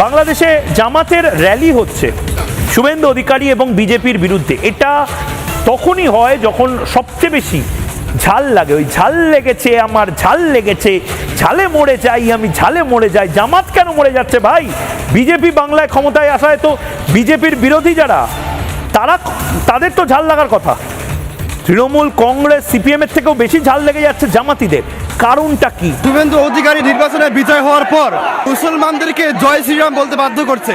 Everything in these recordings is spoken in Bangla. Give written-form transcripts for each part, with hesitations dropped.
বাংলাদেশে জামাতের র্যালি হচ্ছে শুভেন্দু অধিকারী এবং বিজেপির বিরুদ্ধে। এটা তখনই হয় যখন সবচেয়ে বেশি ঝাল লাগে। ওই ঝাল লেগেছে, আমার ঝাল লেগেছে, ঝালে মরে যাই, আমি ঝালে মরে যাই। জামাত কেন মরে যাচ্ছে ভাই? বিজেপি বাংলায় ক্ষমতায় আসায় তো বিজেপির বিরোধী যারা তাদের তো ঝাল লাগার কথা। তৃণমূল, কংগ্রেস, সিপিএম এর থেকেও বেশি ঝাল লেগে যাচ্ছে জামাতিদের। কারণটা কি? শুভেন্দু অধিকারী নির্বাচনে বিজয় হওয়ার পর মুসলমানদেরকে জয় শ্রীরাম বলতে বাধ্য করছে।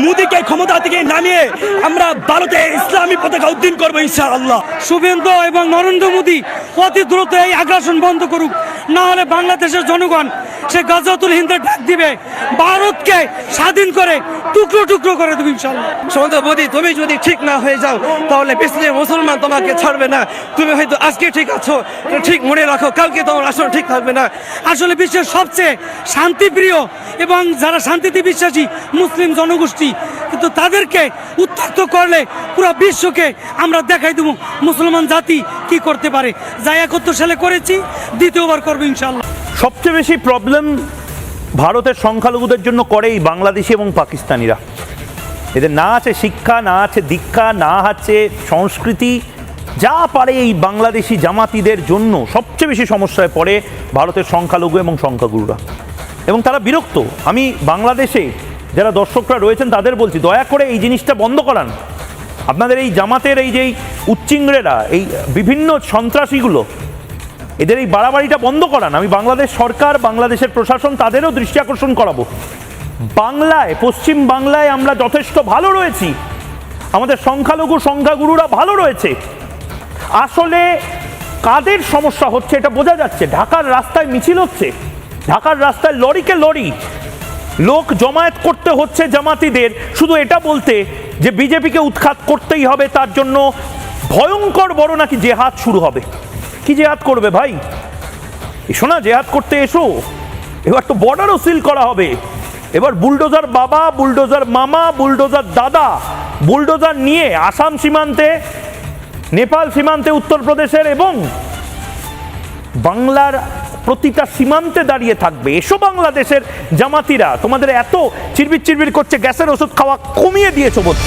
মোদীকে ক্ষমতা থেকে নামিয়ে আমরা ভারতে ইসলামী পতাকা উদ্দিন করবো ইনশাআল্লাহ। শুভেন্দু এবং নরেন্দ্র মোদী অতি দ্রুত এই আগ্রাসন বন্ধ করুক, না হলে বাংলাদেশের জনগণ সে গাজাতুল হিন্দের ডাক দিবে, ভারতকে স্বাধীন করে টুকরো টুকরো করে দেবে ইনশাআল্লাহ। সমন্ত মোদী, তুমি যদি ঠিক না হয়ে যাও তাহলে পৃথিবীর মুসলমান তোমাকে ছাড়বে না। তুমি হয়তো আজকে ঠিক আছো, ঠিক মনে রাখো, কালকে তোমার আসলে ঠিক থাকবে না। আসলে বিশ্বের সবচেয়ে শান্তিপ্রিয় এবং যারা শান্তিতে বিশ্বাসী মুসলিম জনগোষ্ঠী, কিন্তু তাদেরকে উত্ত্যক্ত করলে পুরো বিশ্বকে আমরা দেখাই দেবো মুসলমান জাতি কি করতে পারে। যা 71 সালে করেছি, দ্বিতীয়বার করবো ইনশাআল্লাহ। সবচেয়ে বেশি প্রবলেম ভারতের সংখ্যালঘুদের জন্য করে এই বাংলাদেশি এবং পাকিস্তানিরা। এদের না আছে শিক্ষা, না আছে দীক্ষা, না আছে সংস্কৃতি। যা পারে এই বাংলাদেশি জামাতিদের জন্য সবচেয়ে বেশি সমস্যায় পড়ে ভারতের সংখ্যালঘু এবং সংখ্যাগুরুরা, এবং তারা বিরক্ত। আমি বাংলাদেশে যারা দর্শকরা রয়েছেন তাদের বলছি, দয়া করে এই জিনিসটা বন্ধ করান। আপনাদের এই জামাতের এই যে উচ্চিংড়েরা, এই বিভিন্ন সন্ত্রাসীগুলো, এদের এই বাড়াবাড়িটা বন্ধ করান। আমি বাংলাদেশ সরকার, বাংলাদেশের প্রশাসন তাদেরও দৃষ্টি আকর্ষণ করাবো। বাংলায়, পশ্চিম বাংলায় আমরা যথেষ্ট ভালো রয়েছি, আমাদের সংখ্যালঘু সংখ্যাগুরুরা ভালো রয়েছে। আসলে কাদের সমস্যা হচ্ছে এটা বোঝা যাচ্ছে। ঢাকার রাস্তায় মিছিল হচ্ছে, ঢাকার রাস্তায় লরিকে লরি লোক জমায়েত করতে হচ্ছে জামাতিদের, শুধু এটা বলতে যে বিজেপিকে উৎখাত করতেই হবে, তার জন্য ভয়ঙ্কর বড় নাকি জেহাদ শুরু হবে। কি জেহাদ করবে ভাই? এসো না, জেহাদ করতে এসো। এবার তো বর্ডারও সিল করা হবে। এবার বুলডোজার বাবা, বুলডোজার মামা, বুলডোজার দাদা, বুলডোজার নিয়ে আসাম সীমান্তে, নেপাল সীমান্তে, উত্তরপ্রদেশের এবং বাংলার প্রতিটা সীমান্তে দাঁড়িয়ে থাকবে। এসো বাংলাদেশের জামাতিরা, তোমাদের এত চিরবির চিরবির করছে, গ্যাসের ওষুধ খাওয়া কমিয়ে দিয়েছো বোধ।